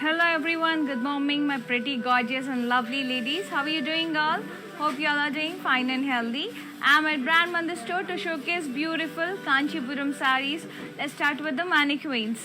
Hello everyone, good morning my pretty gorgeous and lovely ladies. How are you doing all? Hope you all are doing fine and healthy. I'm at Brand Mandir store to showcase beautiful Kanchipuram sarees. Let's start with the mannequins.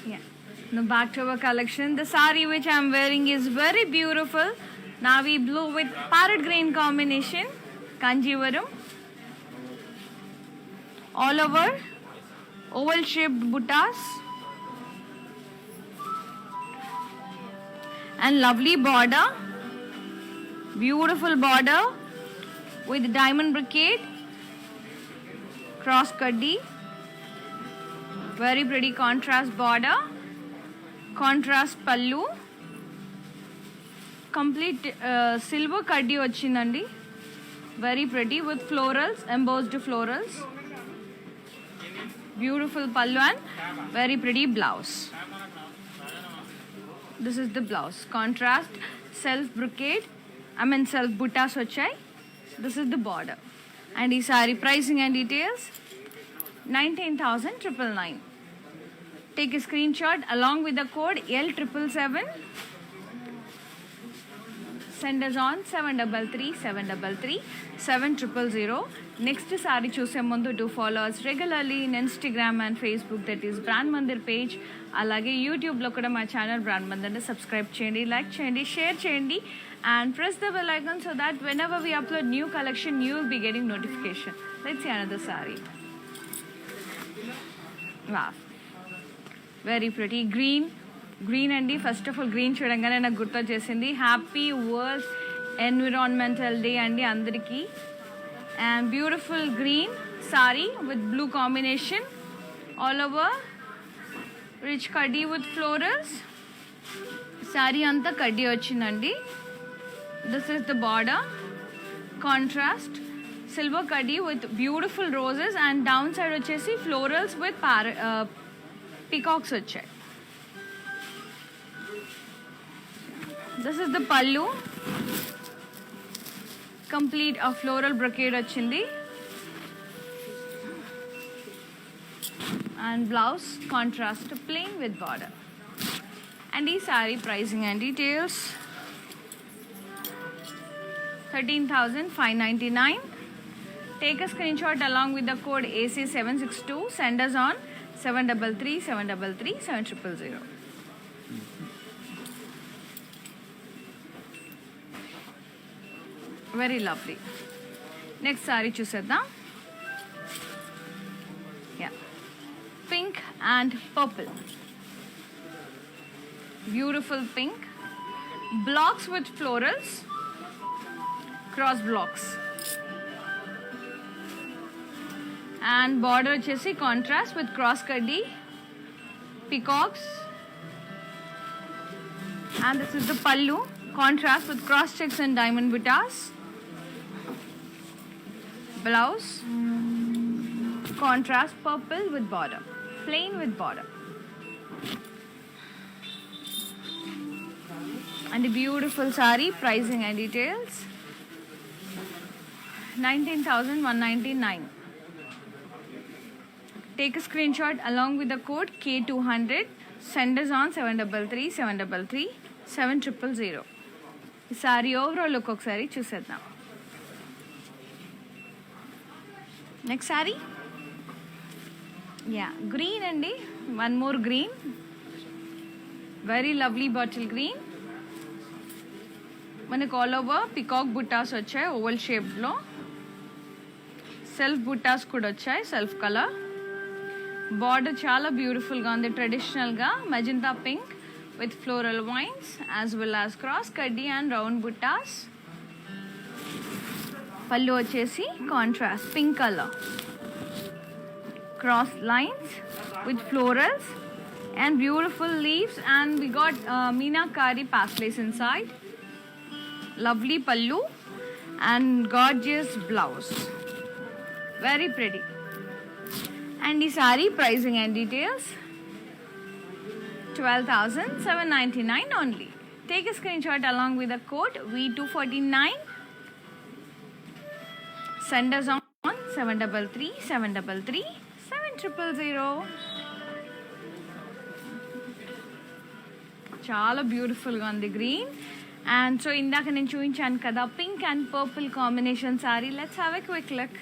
Yeah. Now back to our collection. The sari which I'm wearing is very beautiful. Navy blue with parrot green combination. Kanjivaram. All over oval shaped buttas. And lovely border. Beautiful border with diamond brocade. Cross kaddi. Very pretty contrast border, contrast pallu, complete silver kaddi vachindandi, very pretty with florals, embossed florals, beautiful pallu and very pretty blouse. This is the blouse, contrast self brocade, self buttas vachai. This is the border, and ee saree pricing and details 19,999. Take a screenshot along with the code L777. Send us on 733-733-7000. Next saree choose mundu to follow us regularly in Instagram and Facebook, that is Brand Mandir page. Alage YouTube lo kuda ma channel Brand Mandir ni subscribe cheyandi, like cheyandi, share cheyandi and press the bell icon so that whenever we upload new collection you will be getting notification. Let's see another saree. Wow, very pretty. Green అండి. First of all green చూడంగానే నాకు గుర్తు వచ్చేసింది. Happy world environmental day అండి అందరికీ. And beautiful green sorry with blue combination, all over rich కడ్డీ with florals. Sorry అంతా కడ్డీ వచ్చిందండి. This is the border, contrast silver kaddi with beautiful roses and downside vachesi florals with peacocks vachai. This is the pallu, complete a floral brocade vachindi, and blouse contrast plain with border. And ee saree pricing and details 13,599. Take a screenshot along with the code AC762. Send us on 733-733-7000. Very lovely. Next saree chusedam. Yeah, pink and purple. Beautiful pink. Blocks with florals. Cross blocks. And border వచ్చేసి contrast with cross kaddi, peacocks, and this is the pallu, contrast with cross checks and diamond buttas. Blouse, contrast purple with border, plain with border. And the beautiful saree pricing and details 19,199. Take a screenshot along with the code K200. Send us on 733-733-7000. ఈ sorry overall look ఒకసారి చూసేద్దాం. Next sorry, yeah green అండి. One more green, very lovely bottle green. మనకు all over peacock బుట్టాస్ వచ్చాయి oval షేప్లో. Self బుట్టాస్ కూడా వచ్చాయి self colour. Border చాలా బ్యూటిఫుల్గా ఉంది, ట్రెడిషనల్గా magenta pink with floral vines as well as cross kaddi and round buttas. Pallu vachesi contrast pink color, cross lines with florals and beautiful leaves, and we got meenakari pasleys inside. Lovely pallu and gorgeous blouse, very pretty. And the saree pricing and details, 12,799 only. Take a screenshot along with the code V249. Send us on 733 733 7000. చాలా బ్యూటిఫుల్గా ఉంది green. And so ఇందాక నేను చూపించాను కదా pink and purple combination sorry. Let's have a quick look.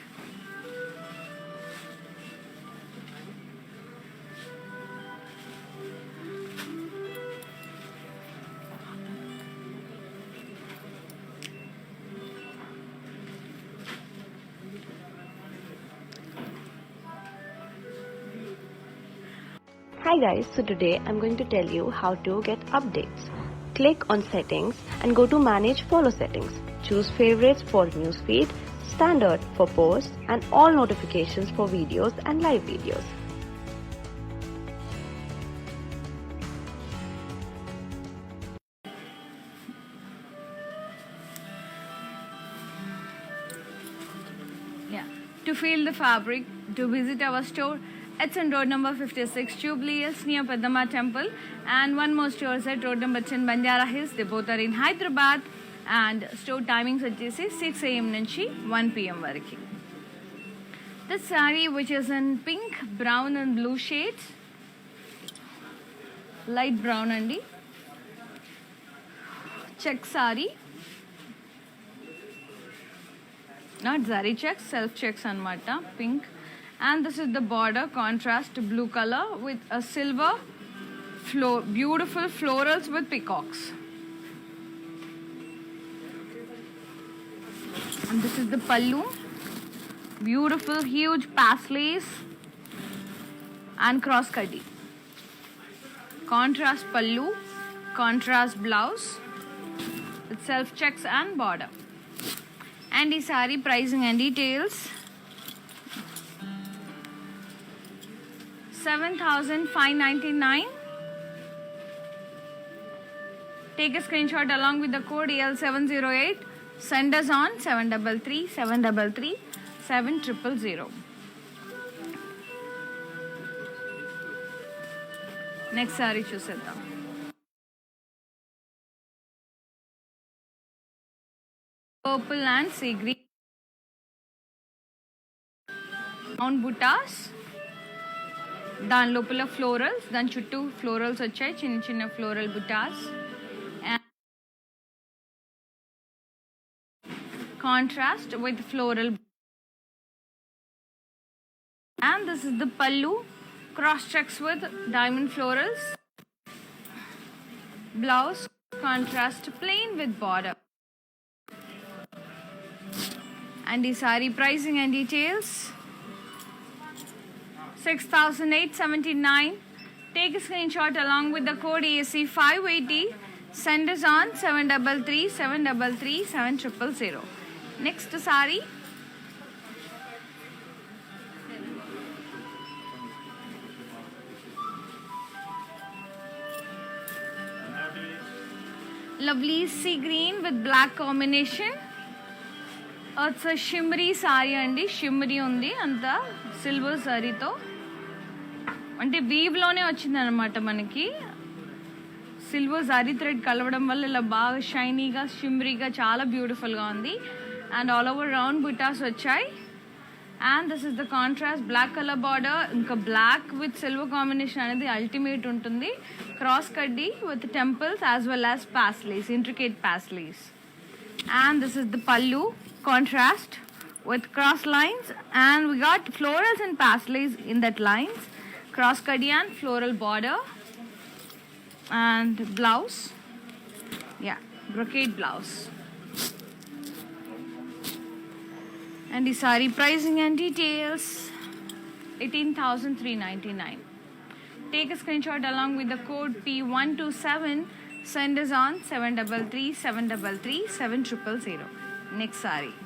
Hi guys, so today I'm going to tell you how to get updates. Click on settings and go to manage follow settings. Choose favorites for newsfeed, standard for posts and all notifications for videos and live videos. Yeah. To feel the fabric, to visit our store, it's in road number 56, Jubilee Hills near Padma Temple, and one more store is at road number 10, Banjara Hills. They both are in Hyderabad, and store timings vachesi 6 a.m. nunchi 1 p.m. variki. This saree, which is in pink, brown and blue shades, light brown andi, check saree, not zari checks, self checks anamata, pink. And this is the border, contrast blue color with a silver beautiful florals with peacocks. And this is the pallu, beautiful huge pasleys and cross cutty. Contrast pallu, contrast blouse with self checks and border. And the saree pricing and details, 7,599. Take a screenshot along with the code EL708. Send us on 733 733 7000. Next saree చూసేద్దాం. Purple and sea green. Round buttas. దాని లోపల florals, దాని చుట్టూ florals వచ్చాయి, చిన్న చిన్న floral butas. Contrast with floral. And this is the pallu, cross checks with diamond florals. Blouse contrast plain with border. And ఈ sari pricing and details, 6,879. Take a screenshot along with the code ESC580. Send us on 733 733 7000. Next saree, lovely sea green with black combination. It's a shimmery saree andi, shimmery undi anta silver saree to, అంటే వీవ్లోనే వచ్చింది అనమాట. మనకి silver zari thread కలవడం వల్ల ఇలా బాగా షైనీగా షిమ్మరీగా చాలా బ్యూటిఫుల్గా ఉంది. And all over round butas వచ్చాయి. And this is the contrast black colour border. ఇంకా బ్లాక్ విత్ సిల్వర్ కాంబినేషన్ అనేది అల్టిమేట్ ఉంటుంది. క్రాస్ కడ్డీ with temples as well as paisleys, intricate paisleys. And this is the pallu, contrast with cross lines, and we got florals and paisleys in that lines, cross cutty and floral border. And blouse, yeah, brocade blouse. And the saree pricing and details, 18,399. Take a screenshot along with the code P127. Send us on 733 733 7000. Next saree,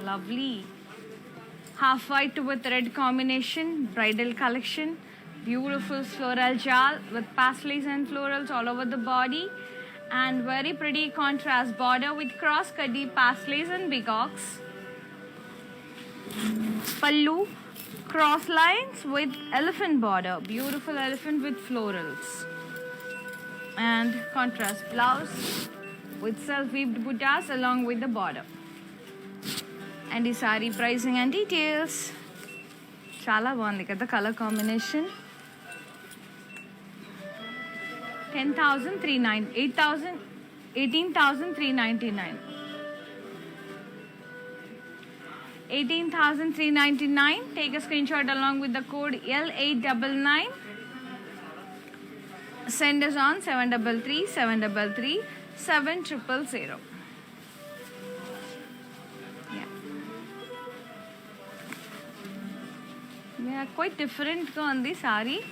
lovely half white with red combination, bridal collection. Beautiful floral jal with paisleys and florals all over the body, and very pretty contrast border with cross cutty paisleys and peacocks. Pallu, cross lines with elephant border, beautiful elephant with florals, and contrast blouse with self-weaved buttas along with the border. And the saree pricing and details. Chala bagundi kada color combination. 18,399. 18,399. Take a screenshot along with the code L899. Send us on 733 733 7000. Yeah, quite different on the saree.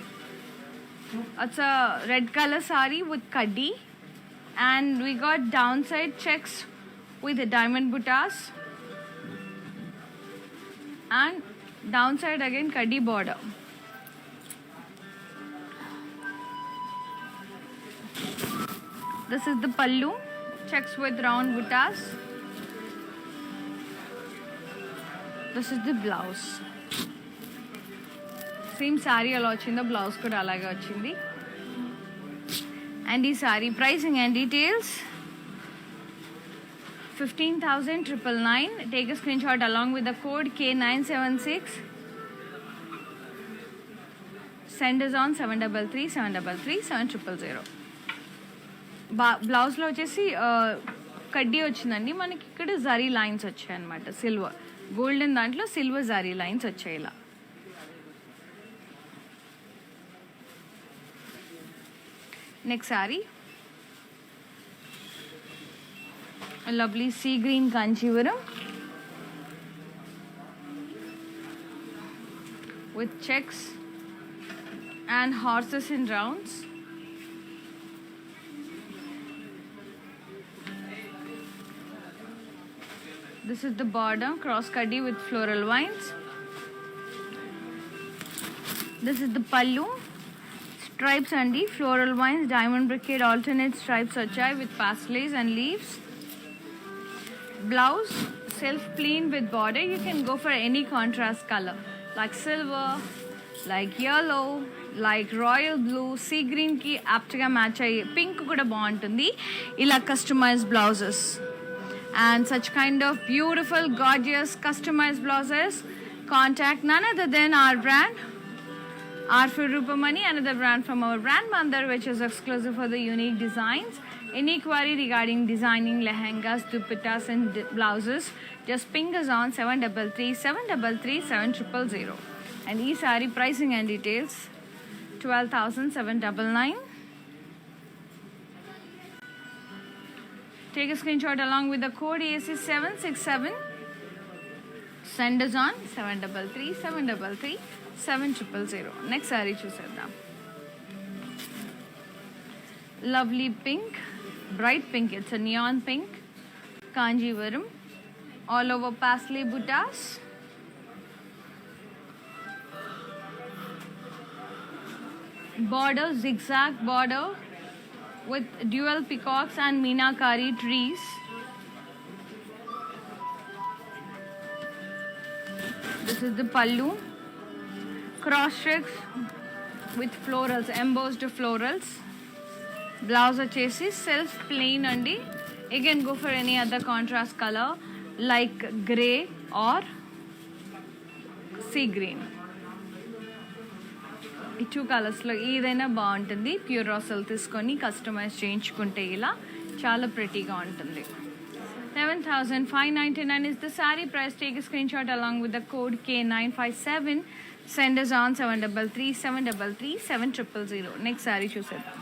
It's a red color saree with kaddi, and we got downside checks with the diamond buttas, and downside again kaddi border. This is the pallu, checks with round buttas. This is the blouse. Same saree ala vachindi, blouse kuda alage vachindi. And the saree pricing and details. 15,999. Take a screenshot along with the code K976. Send us on 733 733 7000. Blouse లో వచ్చేసి కడ్డీ వచ్చిందండి. మనకి ఇక్కడ zari lines వచ్చాయి అనమాట. Silver golden దాంట్లో silver zari lines వచ్చాయి ఇలా. Next sorry lovely sea green kanchivaram with checks and horses in rounds. This is the border, cross kaddi with floral vines. This is the pallu, stripes and the floral vines, diamond brocade, alternate stripes achai with paisleys and leaves. Blouse, self plain with border. You can go for any contrast color like silver, like yellow, like royal blue, sea green ki apt ga match ayi, pink kuda baguntundi. Ila customized blouses and such kind of beautiful gorgeous customized blouses. Contact none other than our brand, R for Rupamani, another brand from our brand Mandar, which is exclusive for the unique designs. Any query regarding designing lehengas, dupattas and blouses, just ping us on 733 733 7000. And e saree pricing and details 12,799. Take a screenshot along with the code AC767. Send us on 733 733 7000. Next saree chusedam. Lovely pink, bright pink. It's a neon pink, kanjivaram, all over paisley buttas. Border, zigzag border with dual peacocks and meenakari trees. This is the pallu, cross checks with florals, embossed florals. Blouse వచ్చేసి self plain అండి. You can go for any other contrast colour like grey are sea green. ఈ 2 కలర్స్లో ఏదైనా బాగుంటుంది. Pure రాసల్ తీసుకొని customise చేయించుకుంటే ఇలా చాలా ప్రెటీగా ఉంటుంది. 11,599 is the saree price. Take a screenshot along with the code K957. Send us on 733 733 7000. Next saree చూసేద్దాం.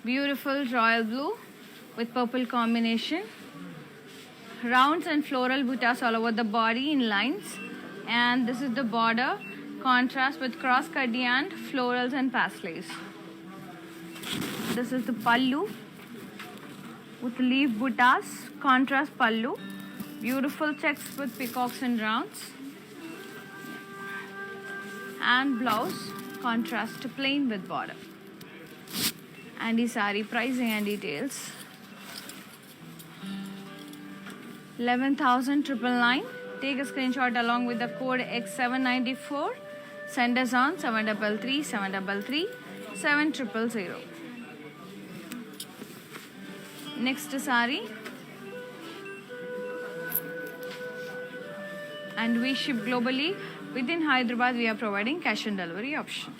Beautiful royal blue with purple combination. Rounds and floral buttas all over the body in lines. And this is the border, contrast with cross kaddi and florals and paisleys. This is the pallu with leaf buttas, contrast pallu, Beautiful checks with peacocks and rounds. And blouse contrast to plain with border. And the saree pricing and details. 11,999. Take a screenshot along with the code X794. Send us on 733 733 7000. Next saree. And we ship globally. Within Hyderabad, we are providing cash on delivery option.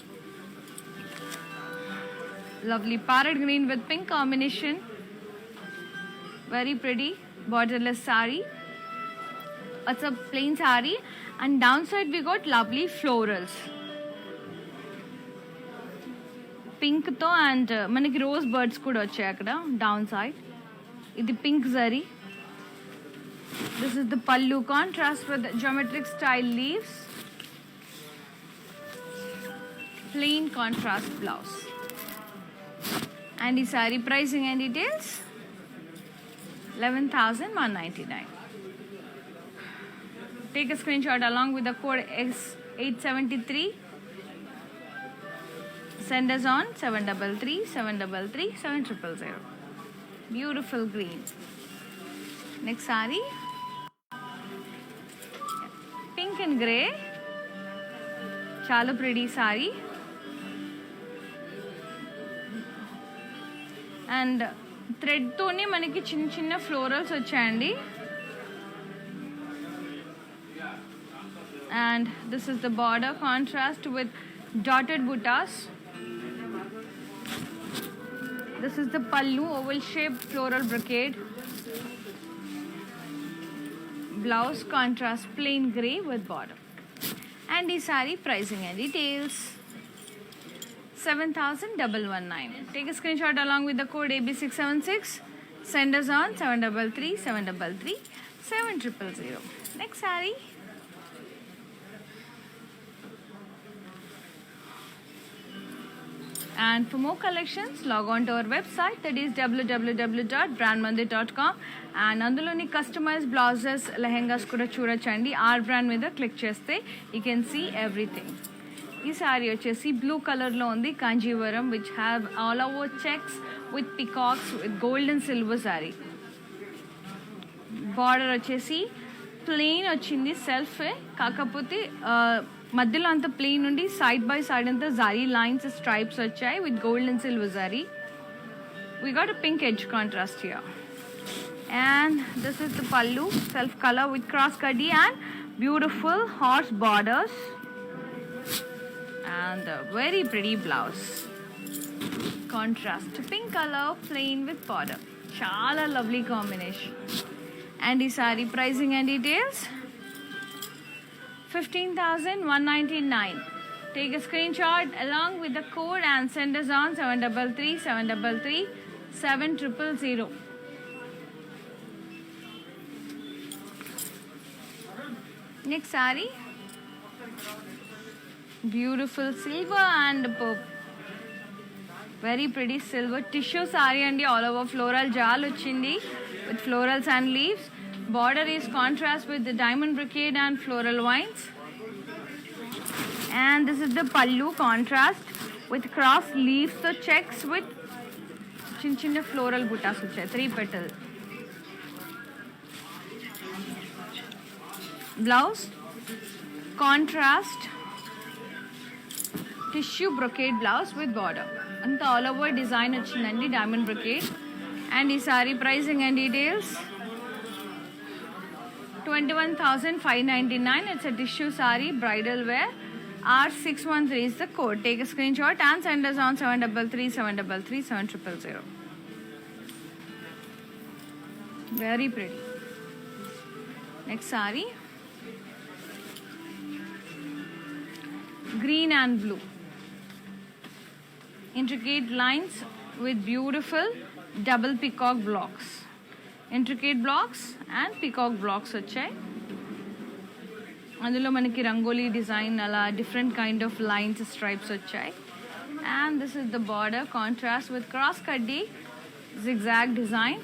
Lovely parrot green with pink combination. Very pretty borderless saree. It's a plain saree, and downside we got lovely florals. Pink to and manaki rose birds kuda vachayi akkada downside. Idi pink zari. This is the pallu contrast with geometric style leaves. Plain contrast blouse. And the saree pricing and details 11,199. Take a screenshot along with the code X873. Send us on 733 733 7000. Beautiful green. Next saree. Pink and grey. Chala pretty saree. And thread tone manaki chinna chinna florals vachayandi. And this is the border contrast with dotted buttas. This is the pallu, oval shaped floral brocade. Blouse contrast plain grey with border. And the saree pricing and details 7,119. Take a screenshot along with the code AB676. Send us on 733 733 7000. Next saree. And for more collections, log on to our website, that is www.brandmandir.com. And anduloni customized blouses, lehengas kuda chudachandi. Our brand మీద click చేస్తే you can see everything. ఈ sorry వచ్చేసి blue కలర్లో ఉంది, Kanjeevaram, which have all over checks with peacocks with gold and silver sorry. Border వచ్చేసి plain వచ్చింది self, కాకపోతే మధ్యలో అంతా ప్లెయిన్ ఉండి సైడ్ బై సైడ్ అంతా జారీ లైన్స్ స్ట్రైప్స్ వచ్చాయి విత్ గోల్డ్ అండ్ సిల్వర్ జారీ. We got a pink edge contrast here. And this is the pallu, self color with cross kaddi and beautiful horse borders. And a very pretty blouse. Contrast pink color, plain with border. Chala lovely combination. And the saree pricing and details 15,199. Take a screenshot along with the code and send us on 733 733 7000. Next saree. Beautiful silver and purple. Very pretty silver tissue saree and all over floral jal ochindi with florals and leaves. Border is contrast with the diamond brocade and floral vines. And this is the pallu contrast with cross leaves, so checks with chin chinna floral buttas vachayi, 3 petal. Blouse contrast tissue brocade blouse with border. And all over design వచ్చిందండి, diamond brocade. And ఈ saree pricing and details 21,599. It's a tissue saree, bridal wear. R613 is the code. Take a screenshot and send us on 733 733 7000. Very pretty. Next saree. Green and blue. Intricate lines with beautiful double peacock blocks. Intricate blocks and peacock blocks వచ్చాయి. అందులో మనకి rangoli design అలా different kind of lines stripes వచ్చాయి. And this is the border contrast with cross kaddi zigzag design.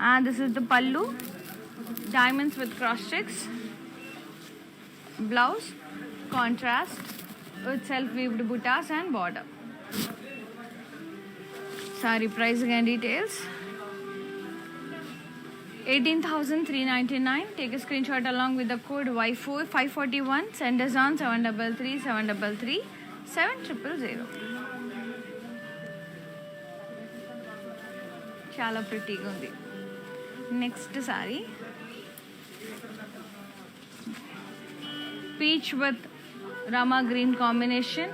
And this is the pallu, diamonds with cross checks. Blouse, contrast with self weaved buttas and border. Saree pricing and details. 18,399. Take a screenshot along with the code Y4541. Send us on 733 733 7000. చాలా ప్రిటీగా ఉంది. Next sari peach with rama green combination,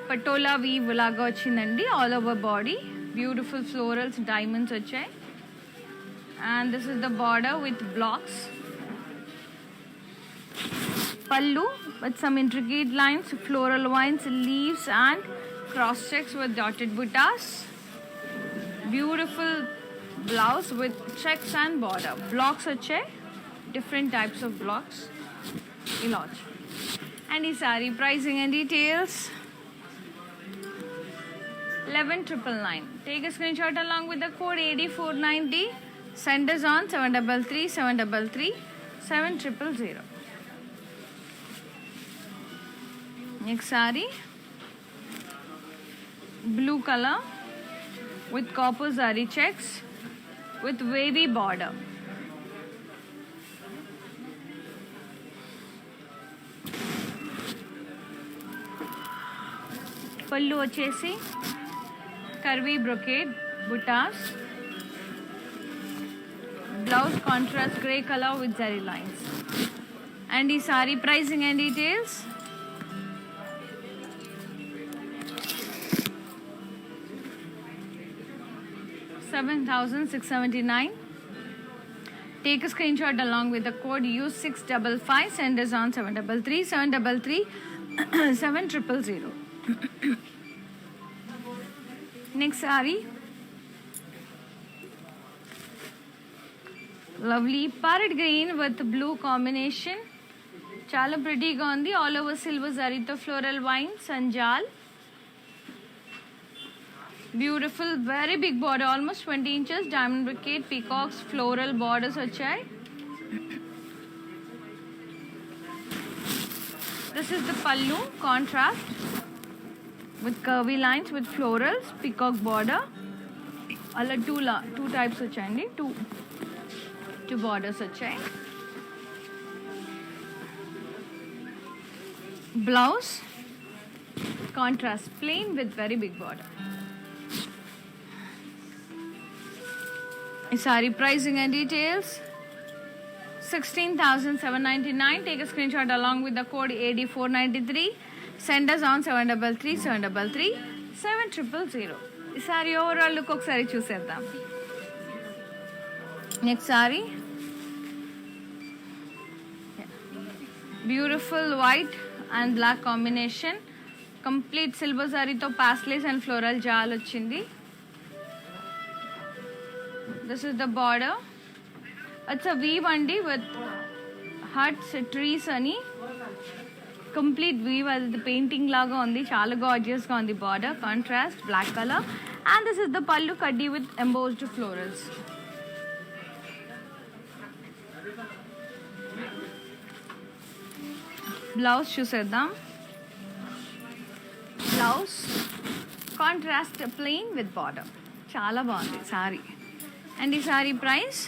patola weave లాగా వచ్చిందండి. All over body beautiful florals, diamonds వచ్చాయి. And this is the border with blocks. Pallu with some intricate lines, floral vines, leaves and cross checks with dotted buttas. Beautiful blouse with checks and border. Blocks వచ్చాయి, different types of blocks. ఇలా వచ్చాయి. And ఈ saree pricing and details. 11,999. Take a screenshot along with the code AD490. Send us on 733 733 7000. Next saree, blue color with copper zari checks with wavy border. Pallu వచ్చేసి curvy brocade buttas. Blouse contrast grey color with zari lines. And the saree pricing and details. 7,679. Take a screenshot along with the code U655. Send us on 733 733 7000. Next saree, lovely parrot green with blue combination. Chala pretty ga undi. All over silver zarito floral vines and jal. Beautiful, very big border, almost 20 inches. Diamond brocade, peacocks, floral borders వచ్చాయి. This is the pallu, contrast with curvy lines with florals, peacock border. అలా two types వచ్చాయండి. Two borders వచ్చాయి. Blouse, contrast, plain with very big border. Saree pricing and details. 16,799. Take a screenshot along with the code AD493. Send us on 733 733 7000. ఈ sorry overall look ఒకసారి చూసేద్దాం. Next sari, beautiful white and black combination. Complete silver సారీతో paisleys and floral jaal వచ్చింది. This is the border. It's a weave andi with huts, trees ani. Complete weave, అది painting laga undi. Chala gorgeous ga undi border. Contrast, black color. And this is the pallu kaddi with embossed florals. Blouse చూసేద్దాం. Blouse, contrast plain with border. చాలా బాగుంది sorry. And the saree price,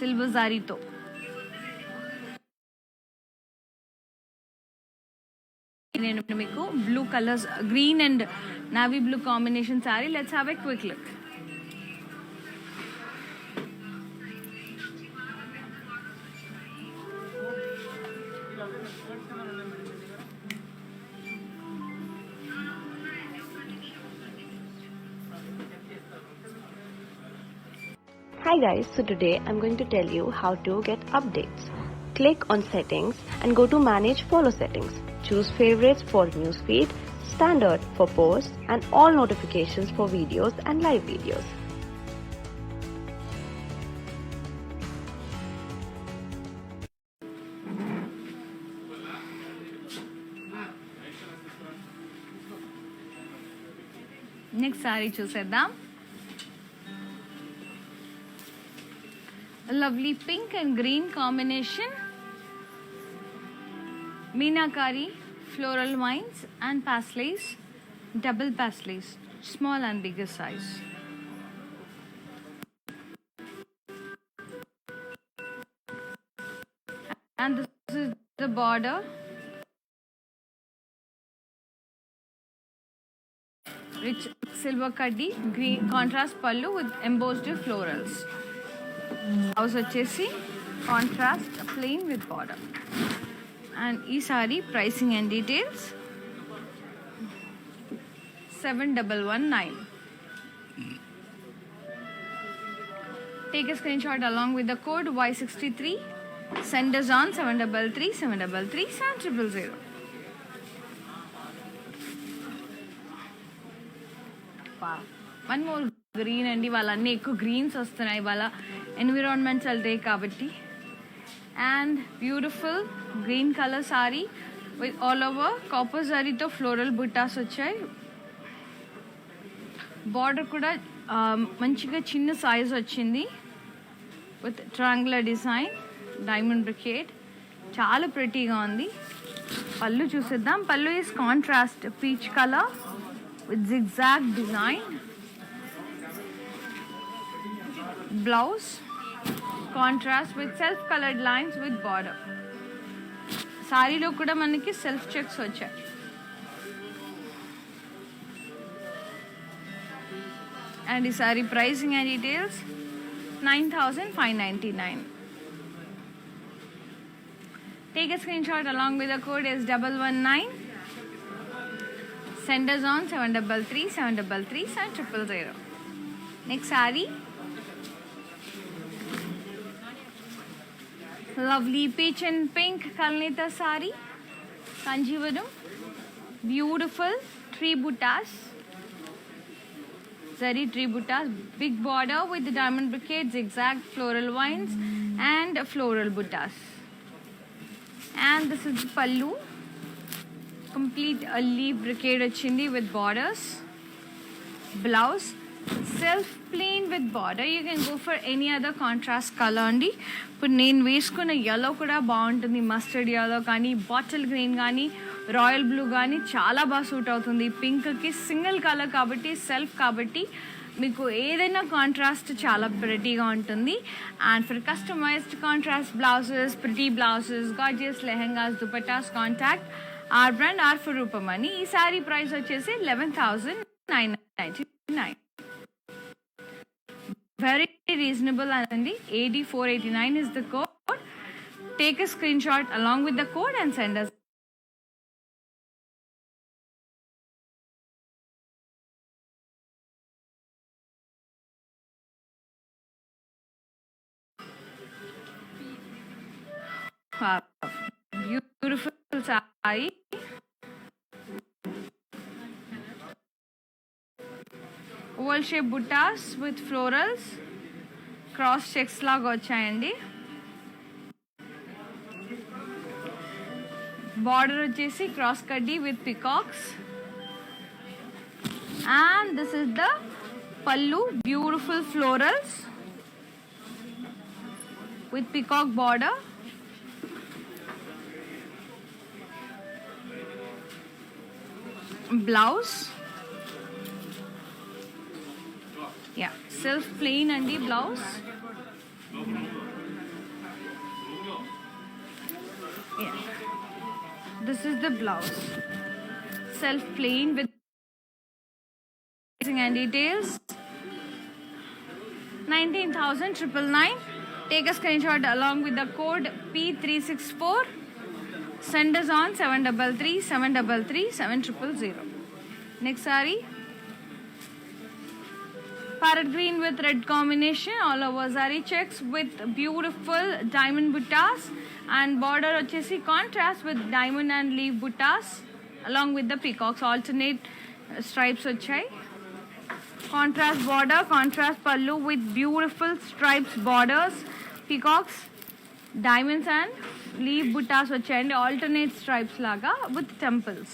silver zarito. నేను మీకు blue colours, green and navy blue combination sorry. Let's have a quick look. Hi guys, so today I'm going to tell you how to get updates. Click on settings and go to manage follow settings. Choose favorites for newsfeed, standard for posts and all notifications for videos and live videos. Next sari చూసేద్దాం. Lovely pink and green combination, meenakari floral vines and paisleys, double paisleys, small and bigger size. And this is the border, rich silver kaddi, green contrast pallu with embossed florals. House vachesi contrast plain with border. And ee saree pricing and details 7119. Take a screenshot along with the code Y63. Send us on 733 733 7000. Wow. One more green and ఇవాళన్నీ ఎక్కువ Greens వస్తున్నాయి ఇవాళ environmental day కాబట్టి. And beautiful green color saree with all over copper zari to floral buttas వచ్చాయి. Border కూడా మంచిగా చిన్న size వచ్చింది with triangular design, diamond brocade, చాలా ప్రెటీగా ఉంది. పళ్ళు చూసేద్దాం. పళ్ళు is contrast peach color with zigzag design. Blouse contrast with self colored lines with border. సారీలో కూడా మనకి సెల్ఫ్ చెక్స్ వచ్చాయి. అండ్ ఈ sari pricing and details 9599. Take a screenshot along with the code is 119. Send us on 733 733 7000. Next saree, lovely peach and pink Kalnita saree, Kanjivaram, beautiful tree buttas, zari tree buttas, big border with the diamond brocade, zigzag floral vines and floral buttas. And this is the pallu, complete a leaf brocade ochindi with borders. Blouse self plain with border. You can go for any other contrast color andi. ఇప్పుడు నేను వేసుకున్న yellow కూడా బాగుంటుంది, mustard yellow కానీ bottle green కానీ royal blue కానీ చాలా బాగా సూట్ అవుతుంది. పింక్కి సింగిల్ కలర్ కాబట్టి సెల్ఫ్ కాబట్టి మీకు ఏదైనా కాంట్రాస్ట్ చాలా ప్రెటీగా ఉంటుంది. And for customized contrast blouses, pretty blouses, gorgeous lehengas, dupattas contact our brand our for Roopamani. ఈ సారీ ప్రైస్ వచ్చేసి 11,999. Very reasonable అండి. 8489 is the code. Take a screenshot along with the code and send us. Wow. Beautiful saree. Oval shape buttas with florals, cross checks laga వచ్చాయండి. Border వచ్చేసి cross kaddi with peacocks. And this is the pallu, beautiful florals with peacock border. Blouse, yeah, self plain and the blouse. Yeah, this is the blouse, self plain with and details. 19,999. Take a screenshot along with the code P364. Send us on 733 733 7000. Next saree, parrot green with red combination, all over zari checks with beautiful diamond buttas, and border vachesi contrast with diamond and leaf buttas. along with the peacocks. Alternate stripes వచ్చాయి. Contrast border, contrast pallu with beautiful stripes borders, peacocks, diamonds and leaf buttas వచ్చాయండి. Alternate stripes లాగా with temples.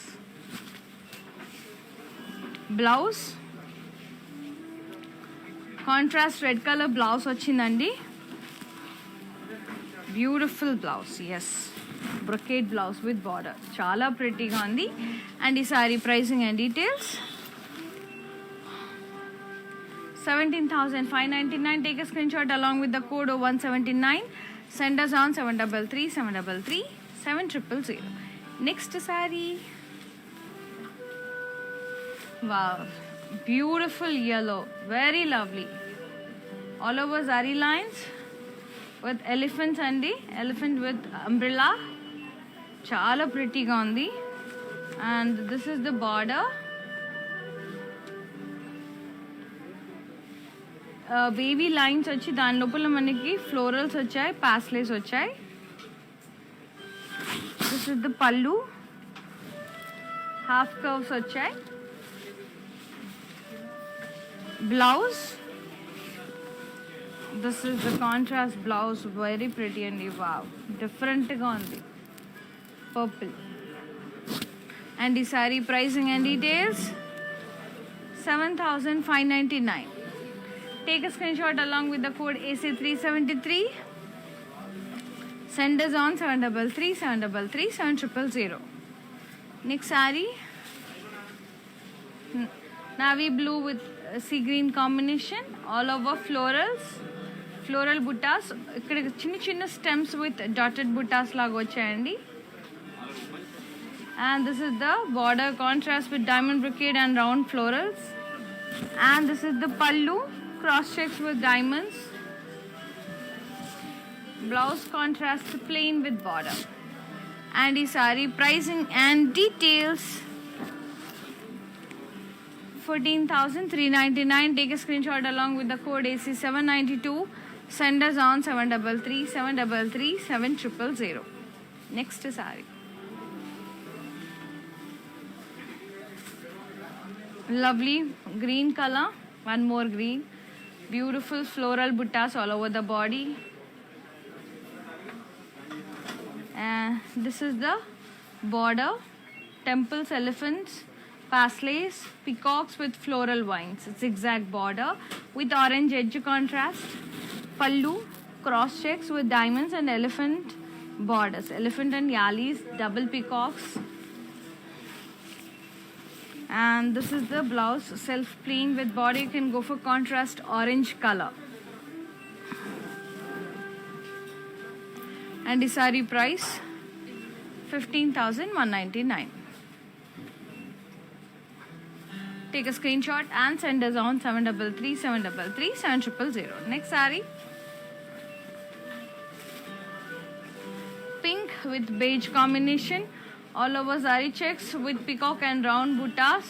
Blouse, contrast red colour blouse వచ్చిందండి. Beautiful blouse, yes, brocade blouse with border, చాలా ప్రిటీగా ఉంది. And ఈ sari pricing and details 17,599. Take a screenshot along with the code of 179. Send us on 733 733 7000. Next saree, wow, beautiful yellow, very lovely, all over zari lines with elephants and the elephant with umbrella, chala pretty ga undi. And this is the border, baby lines వచ్చి దాని లోపల మనకి florals వచ్చాయి, paisleys వచ్చాయి. This is the పల్లు, half curves వచ్చాయి. Blouse, this is the contrast blouse, very pretty అండి. Wow, డిఫరెంట్గా ఉంది, పర్పుల్. అండ్ ఈ sari pricing and details 7,599. Take a screenshot along with the code AC373. Send us on 733 733 7000. Next saree, navy blue with sea green combination, all over florals, floral buttas. ఇక్కడ చిన్న చిన్న stems with dotted buttas లాగా వచ్చాయండి. And this is the border, contrast with diamond brocade and round florals. And this is the pallu, cross checks with diamonds. Blouse contrast plain with border. And the saree pricing and details 14,399. Take a screenshot along with the code AC792. Send us on 733 733 7000. Next saree, lovely green color, one more green, beautiful floral buttas all over the body. And this is the border, temples, elephants, paslays, peacocks with floral vines, zigzag border with orange edge contrast. Pallu, cross checks with diamonds and elephant borders, elephant and yalis, double peacocks. And this is the blouse, self plain with body. You can go for contrast orange color. And the saree price 15,199. Take a screenshot and send us on 733 733 7000. Next saree, pink with beige combination, all over zari checks with peacock and round buttas,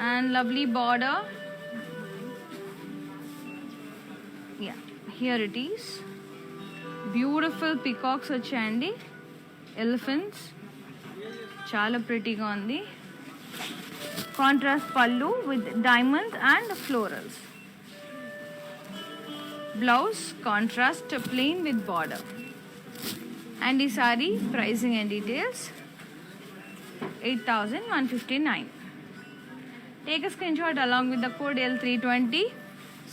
and lovely border. Yeah, here it is, beautiful peacocks వచ్చాయండి, elephants, చాలా ప్రిటీగా ఉంది. Contrast పల్లు with diamonds and florals. Blouse contrast plain with border. And the saree pricing and details 8,159. Take a screenshot along with the code L320.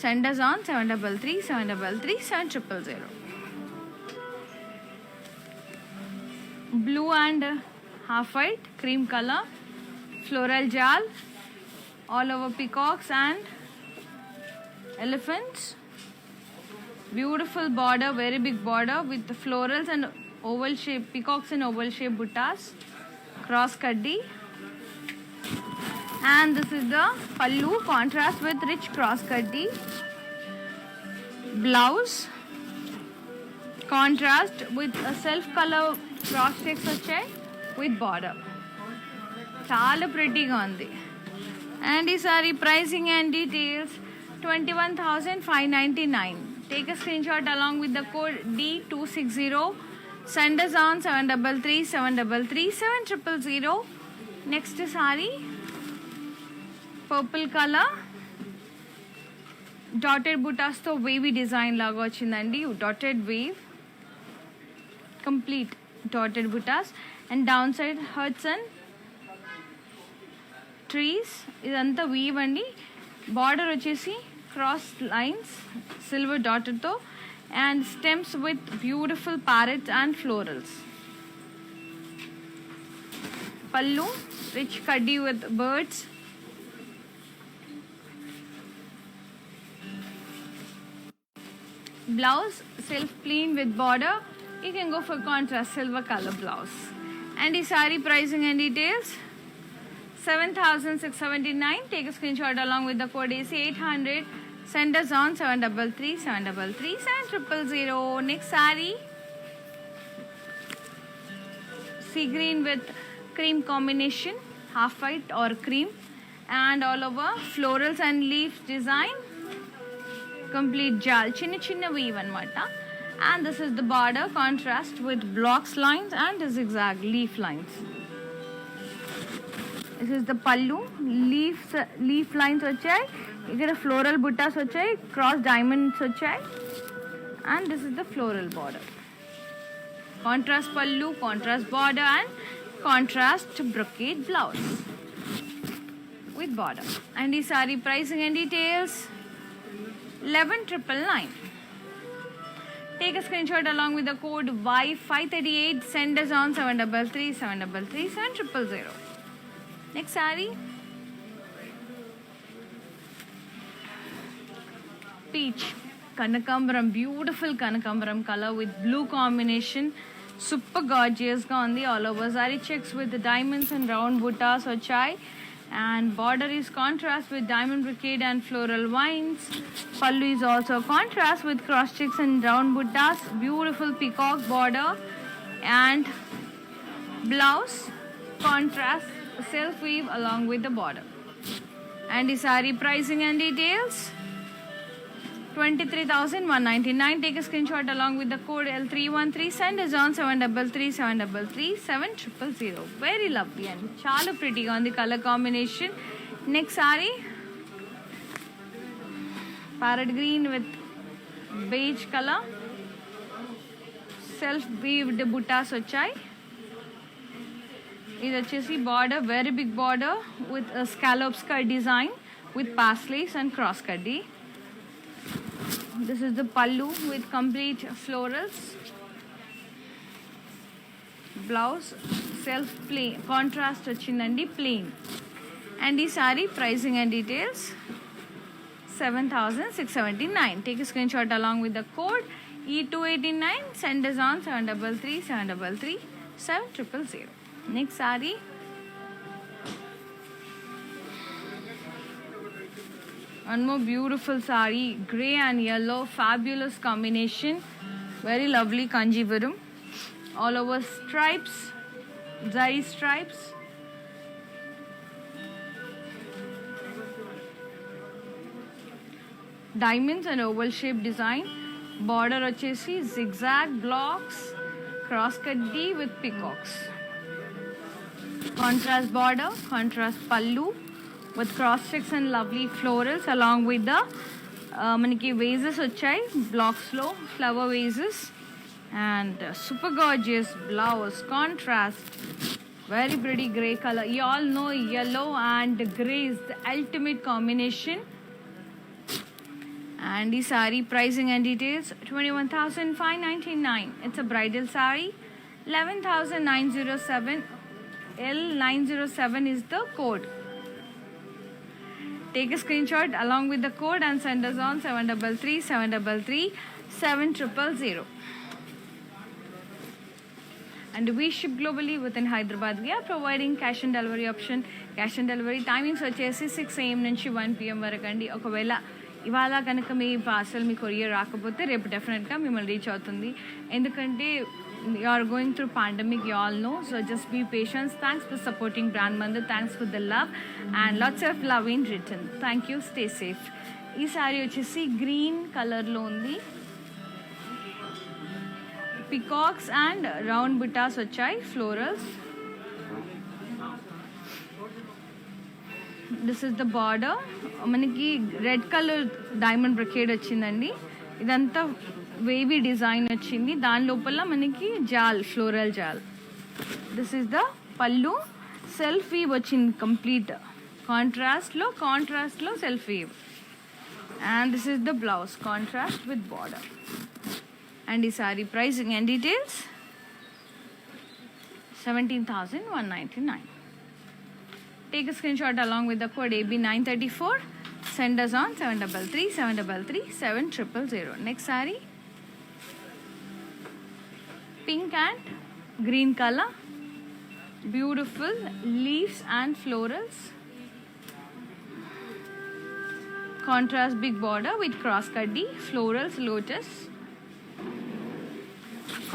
Send us on 733 733 7000. Blue and half white, cream color, floral jal, all over peacocks and elephants. Beautiful border, very big border with the florals and oval shape, peacocks and oval shape buttas, cross kaddi. And this is the pallu, contrast with rich cross kaddi. Blouse, contrast with a self color cross checks వచ్చాయి with border, చాలా ప్రిటీగా ఉంది. And ఈ sorry pricing and details 21,599. Take a screenshot along with the code D260. Send us on 733 733 7000. Next saree, purple color, dotted buttas తో wavy design లాగా వచ్చిందండి. Dotted wave, complete dotted buttas, and downside huts and trees. ఇదంతా weave అండి. Border వచ్చేసి cross lines silver dotted తో, and stems with beautiful parrots and florals. Pallu, rich kaddi with birds. Blouse, self plain with border. You can go for contrast silver color blouse. And the saree pricing and details, 7,679. Take a screenshot along with the code AC800. Send us on 733 733 7000. Next saree, sea green with cream combination, half white or cream, and all over florals and leaf design, complete jal, chinna weave anamata. And this is the border, contrast with blocks lines and zigzag leaf lines. This is the pallu, leaf lines వచ్చాయి, ఇక్కడ floral buttas వచ్చాయి, cross diamonds వచ్చాయి, and this is the floral border. Contrast pallu, contrast border, and contrast brocade blouse with border. And the saree pricing and details, 11,999. Take a screenshot along with the code Y538. Send us on 733 733 7000. Next saree, peach kanakambaram, beautiful kanakambaram color with blue combination, super gorgeous ga undi. All over saree checks with the diamonds and round buttas vachai, and border is contrast with diamond brocade and floral vines. Pallu is also contrast with cross checks and round buttas, beautiful peacock border, and blouse contrast self weave along with the border. And the saree pricing and details, 23,199. Take a screenshot along with the code L313. Send us on 733 733 7000. Very lovely and chala pretty on the color combination. Next saree, parrot green with beige color, self weaved buttas vachai. ఇది వచ్చేసి border, very big border with a scallop skirt design with parsleys and cross kaddi. This is the pallu with complete florals. Blouse self plain, contrast వచ్చిందండి, plain. And the saree pricing and details, 7,679. Take a screenshot along with the code E289. Send us on 733 733 7000. Next saree, one more beautiful saree, grey and yellow, fabulous combination, very lovely kanjivaram, all over stripes, zari stripes, diamonds and oval shape design, border వచ్చేసి zigzag blocks, cross kaddi with peacocks. Contrast border, contrast pallu with cross checks and lovely florals along with the maniki vases వచ్చాయి, blocks లో flower vases, and super gorgeous blouse contrast, very pretty grey color. You all know yellow and grey is the ultimate combination. And the saree pricing and details, 21,599. It's a bridal saree, 11,907. L907 is the code. Take a screenshot along with the code and send us on 733 733 7000. And we ship globally within Hyderabad. We are providing cash and delivery option. Cash and delivery timings వచ్చేసి 6 AM నుంచి 1 PM వరకు అండి. ఒకవేళ ఇవాళ కనుక మీ parcel మీ courier రాకపోతే రేపు డెఫినెట్గా మిమ్మల్ని రీచ్ అవుతుంది. ఎందుకంటే you are going through pandemic, you all know, so just be patient. Thanks for supporting Brand Mandir. Thanks for the love and lots of love in return. Thank you. Stay safe. ఈ sorry వచ్చేసి green కలర్లో ఉంది. Peacocks and round butas వచ్చాయి, florals. This is the border. మనకి red colour diamond brocade వచ్చిందండి. ఇదంతా wavy design వచ్చింది, దాని లోపల మనకి jaal, floral jaal. This is the pallu, self weave వచ్చింది కంప్లీట్. కాంట్రాస్ట్లో self weave. And this is the blouse, contrast with border. And ఈ sari pricing and details 17,199. Take a screenshot along with the code AB934. Send us on 733-733-7000. Next saree, pink and green color. Beautiful leaves and florals. Contrast big border with cross kaddi, florals, lotus.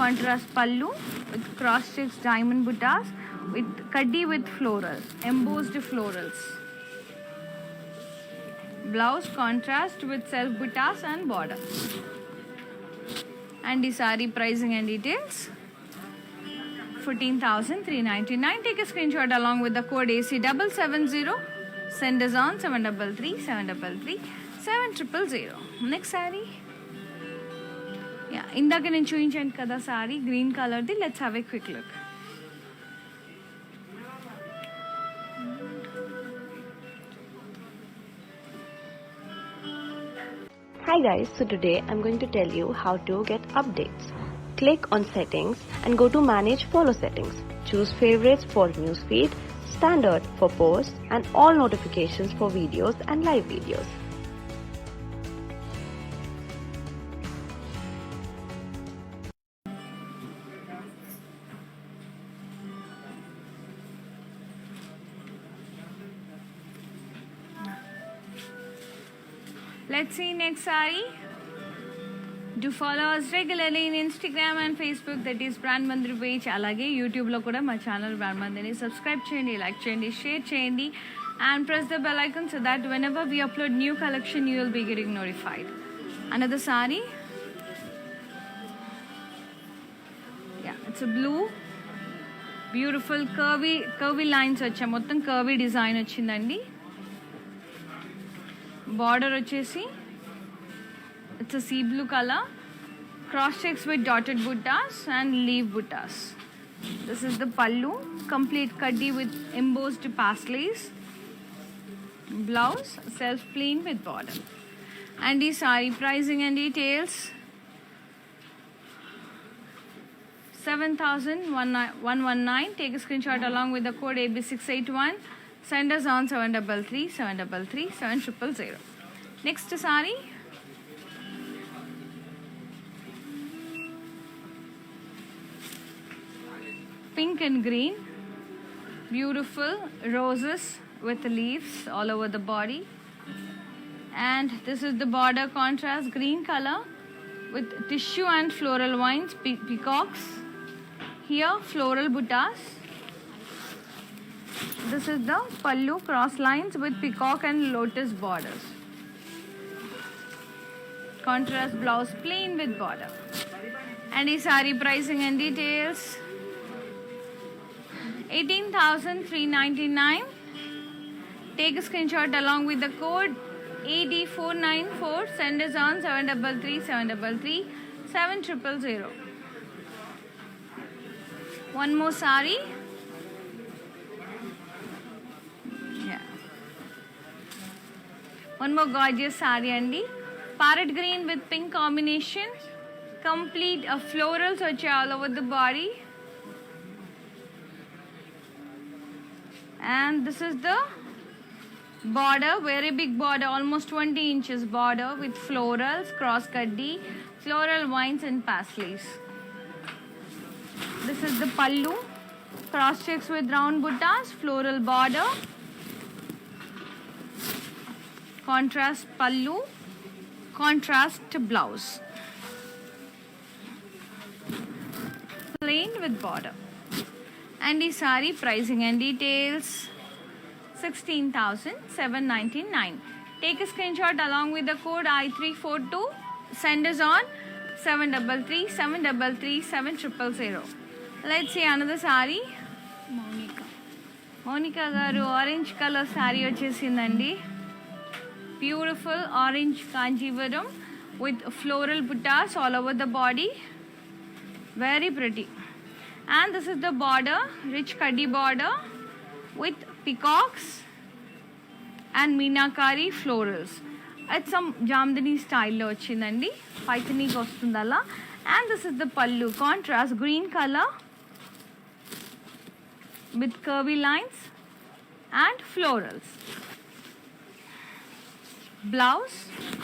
Contrast pallu with cross stitch diamond buttas with kaddi with florals, embossed florals. Blouse contrast with self buttas and border. And the saree pricing and details 14,399. Take a screenshot along with the code AC770. Send us on 733-733-7000. Next saree. Yeah, ఇందాక నేను చూపించాను కదా sorry green కలర్ది. Let's have a quick look. Hi guys, so today I'm going to tell you how to get updates. Click on settings and go to manage follow settings. Choose favorites for newsfeed, standard for posts and all notifications for videos and live videos. Let's see next saree. Do follow us regularly in Instagram and Facebook, that is Brand Mandir page. అలాగే యూట్యూబ్లో కూడా మా channel brand మందిని subscribe చేయండి, like చేయండి, share చేయండి, and press the bell icon so that whenever we upload new collection you will be getting notified. Another saree. Yeah, it's a blue. Beautiful curvy lines వచ్చాయి, మొత్తం curvy design వచ్చిందండి. Border వచ్చేసి it's a sea blue color, cross checks with dotted buttas and leaf buttas. This is the pallu, complete kaddi with embossed paisleys. Blouse self plain with border. And the saree pricing and details 7,119. Take a screenshot along with the code AB681. Send us on 733-733-7000. Next saree. Pink and green. Beautiful roses with leaves all over the body. And this is the border, contrast green color with tissue and floral vines, peacocks. Here floral buttas. This is the pallu, cross lines with peacock and lotus borders. Contrast blouse plain with border. And the saree pricing and details 18,399. Take a screenshot along with the code AD494. Send us on 733-733-7000. One more saree. Yeah. One more gorgeous saree andi. Parrot green with pink combination. Complete florals which are all over the body. And this is the border, very big border, almost 20 inches border with florals, cross kaddi, floral vines and paisleys. This is the pallu, cross checks with round buttas, floral border, contrast pallu, contrast blouse, plain with border. And the saree pricing and details 16,799. Take a screenshot along with the code I342. Send us on 733 733 7000. Let's see another saree. Monika garu orange colour sari వచ్చేసిందండి. Beautiful orange Kanjeevaram with floral buttas all over the body. Very pretty. And this is the border, rich kaddi border with peacocks and meenakari florals. It's some Jamdani style lo vachindandi, paithani ki vastundala. And this is the pallu, contrast green color with curvy lines and florals. Blouse,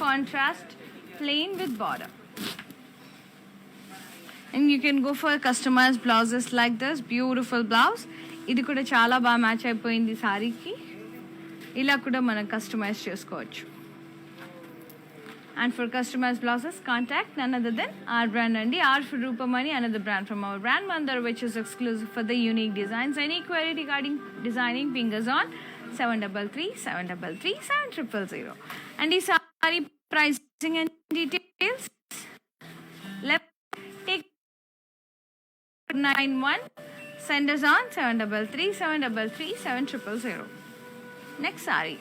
contrast plain with border. And you can go for customized blouses like this. Beautiful blouse. ఇది కూడా చాలా బాగా match అయిపోయింది సారీకి. ఇలా కూడా మనం customise చేసుకోవచ్చు. And for customized blouses, contact none other than our brand andi. R for Rupamani, another brand from our brand Mandar, which is exclusive for the unique designs. Any query regarding designing, fingers on 733 733 7000. And this saree pricing and details. Let's take 91. Send us on 733 733 7000. Next saree.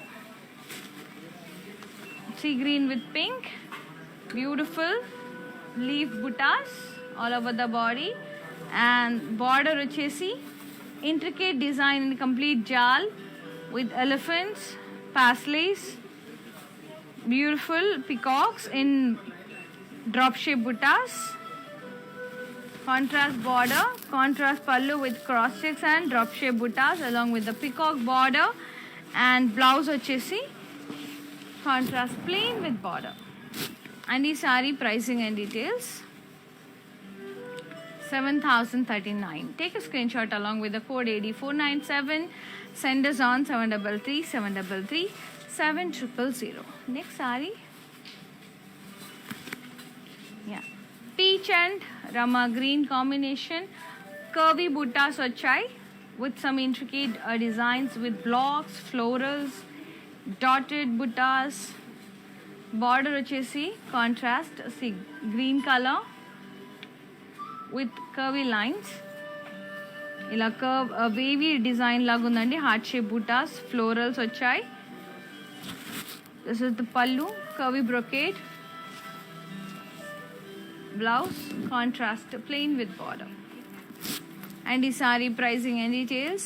Sea green with pink. Beautiful leaf buttas all over the body. And border vachesi intricate design in complete jal with elephants, paisleys. Beautiful peacocks in drop shape buttas. Contrast border, contrast pallu with cross checks and drop shape buttas along with the peacock border. And blouse vachesi contrast plain with border. And the saree pricing and details 7039. Take a screenshot along with the code AD497. Send us on 733 733 7000. Next saree. Yeah. Peach and Rama green combination. Curvy buttas vachai with some intricate designs with blocks, florals, dotted buttas. Border vachesi contrast see green color with curvy lines. Ila curve wavy design laga undandi. Heart shape buttas, florals vachai. This is the pallu, curvy brocade. Blouse, contrast plain with border. And the saree pricing and details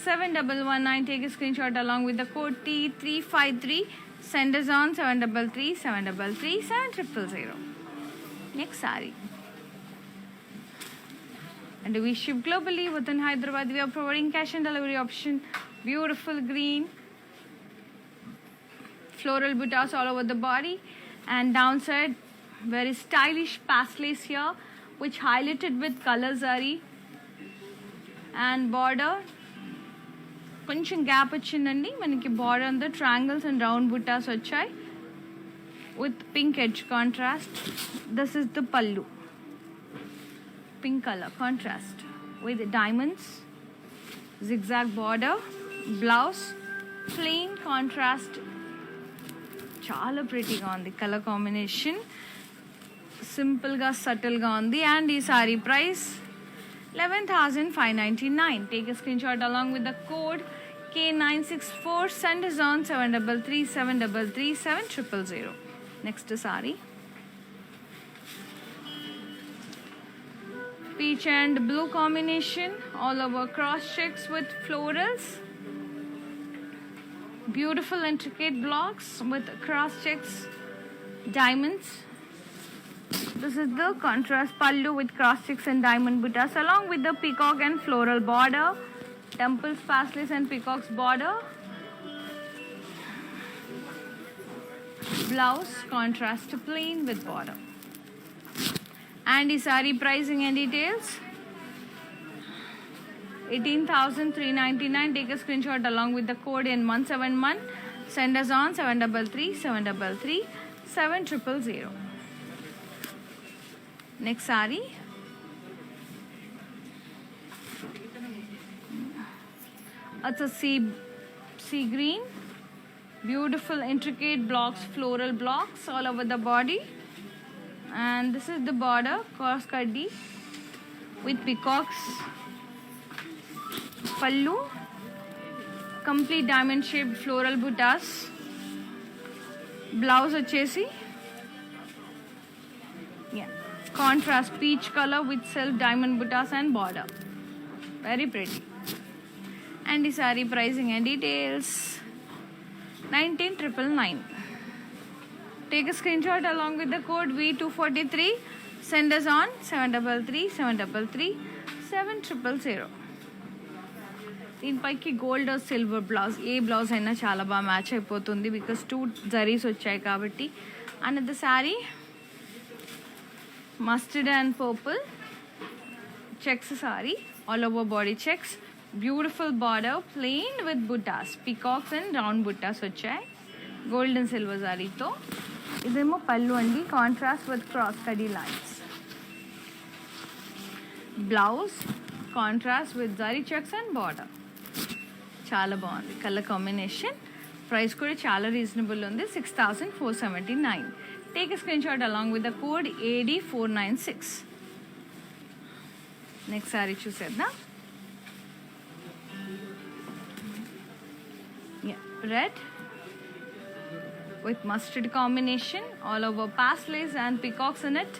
7119. Take a screenshot along with the code T353. Send us on 733 733 7000. Next saree. And we ship globally within Hyderabad. We are providing cash and delivery option. Beautiful green floral buttas all over the body. And downside very stylish paisleys here which highlighted with color zari. And border కొంచెం gap వచ్చిందండి మనకి. Border అంతా triangles and round buttas వచ్చాయి with pink edge contrast. This is the pallu, pink colour contrast with diamonds, zigzag border. Blouse plain contrast. చాలా ప్రిటీగా ఉంది colour combination, సింపుల్గా సటిల్గా ఉంది. అండ్ ఈ sari price 11,599. Take a screenshot along with the code K964. Send us on 733 733 7000. Next saree. Peach and blue combination all over cross checks with florals. Beautiful intricate blocks with cross checks, diamonds. This is the contrast pallu with cross checks and diamond buttas along with the peacock and floral border. Temples, paisleys and peacocks border. Blouse contrast plain with border. And the saree pricing and details 18,399. Take a screenshot along with the code N171. Send us on 733 733 7000. Next saree. It's a sea green. Beautiful intricate blocks, floral blocks all over the body. and this is the border, cross kaddi with peacocks. Pallu, complete diamond shaped floral buttas. Blouse వచ్చేసి contrast peach color with self diamond buttas and border. Very pretty. And the saree pricing and details 19,999. Take a screenshot along with the code V243. Send us on 733 733 7000. దీనిపైకి gold silver blouse, ఏ blouse అయినా చాలా బాగా match అయిపోతుంది because 2 zaris వచ్చాయి కాబట్టి. And the sari mustard and purple checks sari, all over body checks, beautiful border, plain with buttas, peacocks and round buttas వచ్చాయి gold and silver సారీతో. ఇదేమో పళ్ళు అండి, contrast with cross kadi lines. Blouse contrast with zari checks and border. చాలా బాగుంది colour combination. Price కూడా చాలా reasonable ఉంది, 6,479. Take a screen shot along with the code AD496. Next sari చూసేద్దాం. Red with mustard combination, all over pastelis and peacocks in it.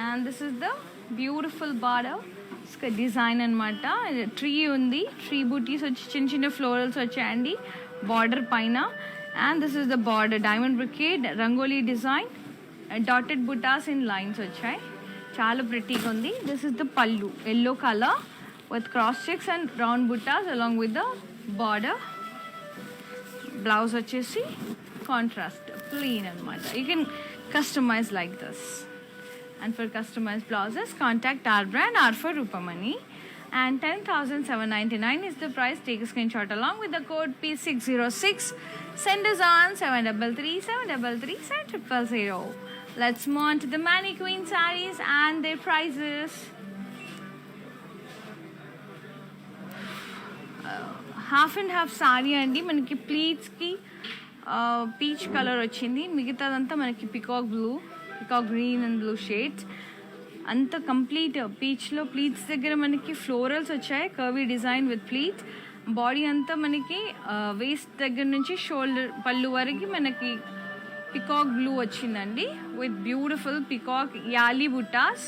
And this is the beautiful border design అనమాట. Tree ఉంది, tree butis వచ్చి చిన్న చిన్న florals వచ్చాయండి border పైన. And this is the border, diamond brocade rangoli design, dotted butas in lines వచ్చాయి, చాలా ప్రిటీగా ఉంది. This is the pallu, yellow colour with cross checks and round butas along with the border. Blouse వచ్చేసి కాంట్రాస్ట్ ప్లెయిన్ అనమాట. You can customize like this. And for customized blouses, contact our brand, R for Rupamani. And 10,799 is the price. Take a screenshot along with the code P606. Send us on 733 733 7000. Let's move on to the mannequin sarees and their prices. Half and half sorry అండి, మనకి ప్లీట్స్కి peach colour వచ్చింది, మిగతాదంతా మనకి peacock blue, peacock green and blue shades అంత complete పీచ్లో. Pleats దగ్గర మనకి florals వచ్చాయి, curvy design with pleats. Body అంతా మనకి వేస్ట్ దగ్గర నుంచి షోల్డర్ పళ్ళు వరకు మనకి పికాక్ బ్లూ వచ్చిందండి విత్ బ్యూటిఫుల్ పికాక్ యాలీ బుట్టాస్.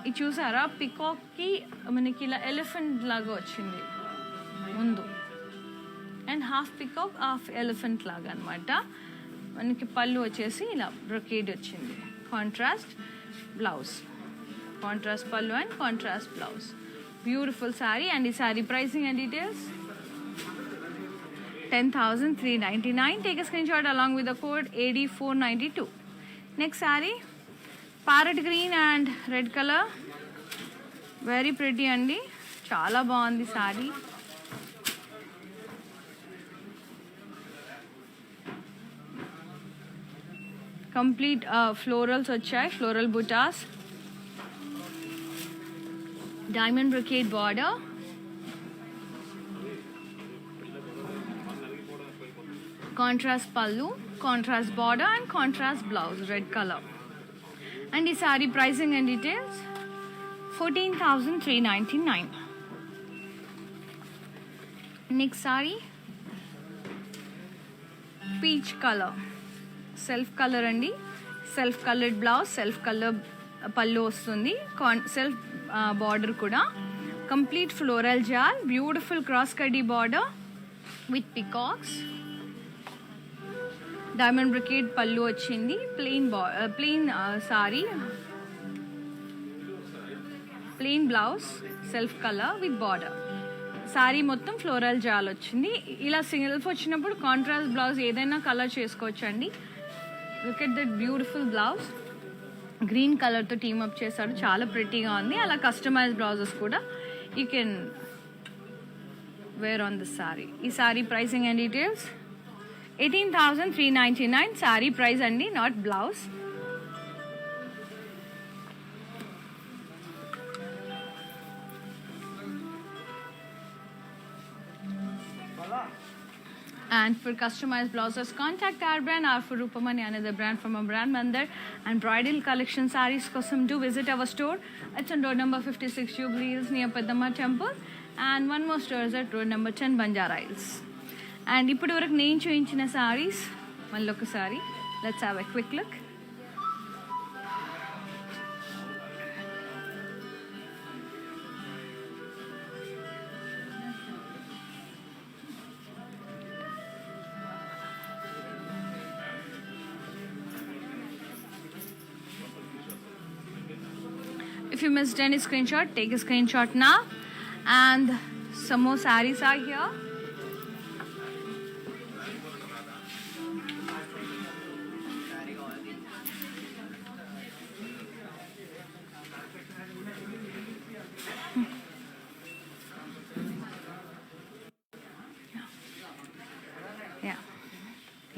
ఇది చూసారా, పికాక్కి మనకి ఇలా ఎలిఫెంట్ లాగా వచ్చింది ముందు, and half peacock half elephant లాగా అనమాట. మనకి పళ్ళు వచ్చేసి ఇలా బ్రొకేడ్ వచ్చింది. Contrast blouse, contrast pallu and contrast blouse. Beautiful sari. And ఈ sari pricing and details 10,399. Take a screenshot along with the code AD492. Next saree, parrot green and red color. Very pretty andi, chala baagundi saree. Complete florals వచ్చాయి, floral buttas, diamond brocade border, contrast pallu, contrast border and contrast blouse, red color. And the saree pricing and details 14,399. Next saree, peach color, self colour అండి, self coloured blouse, self colour pallu వస్తుంది, self border కూడా, complete floral jaal, beautiful cross kadi border with peacocks, diamond brocade pallu వచ్చింది, plain sari, plain blouse, self colour with border. Sari మొత్తం floral jaal వచ్చింది. ఇలా self వచ్చినప్పుడు contrast blouse ఏదైనా colour చేసుకోవచ్చు అండి. Look at that beautiful blouse, green కలర్తో టీమ్ అప్ చేశారు, చాలా ప్రిటీగా ఉంది. అలా కస్టమైజ్ బ్లౌజెస్ కూడా you can wear on this sari. ఈ sari pricing and details 18,399 sari price అండి, not blouse. And for customized blouses, contact our brand or for Rupamani, another brand from our brand Mandar. And bridal collection sarees kosam do visit our store. It's on road number 56 Jubilee Hills near Padma Temple. And one more store is at road number 10 Banjara Hills. And ఇప్పుడు వరకు నేను చూపించిన sarees మళ్ళీ ఒకసారి let's have a quick look. If you missed any screenshot, take a screenshot now. And some more sarees are here.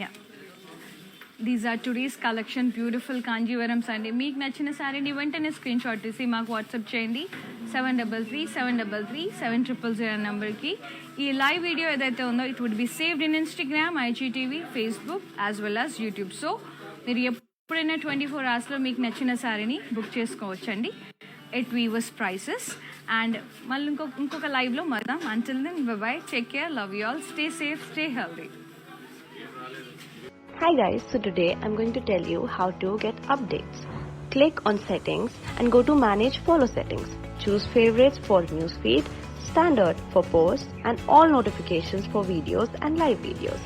Yeah. These are today's collection, beautiful Kanjivaram Sunday. మీకు నచ్చిన సారీని వెంటనే screen shot తీసి మాకు WhatsApp చేయండి 7337337000 నెంబర్కి. ఈ live video ఏదైతే ఉందో it would be saved in Instagram, IGTV, Facebook as well as YouTube. So మీరు ఎప్పుడైనా 24 అవర్స్లో మీకు నచ్చిన సారీని బుక్ చేసుకోవచ్చండి ఎట్ వీవర్స్ ప్రైసెస్. అండ్ మళ్ళీ ఇంకొక లైవ్లో మరదాం. Until then bye, take care, love you all, stay safe, stay healthy. Hi guys, so today I'm going to tell you how to get updates. Click on settings and go to manage follow settings. Choose favorites for newsfeed, standard for posts and all notifications for videos and live videos.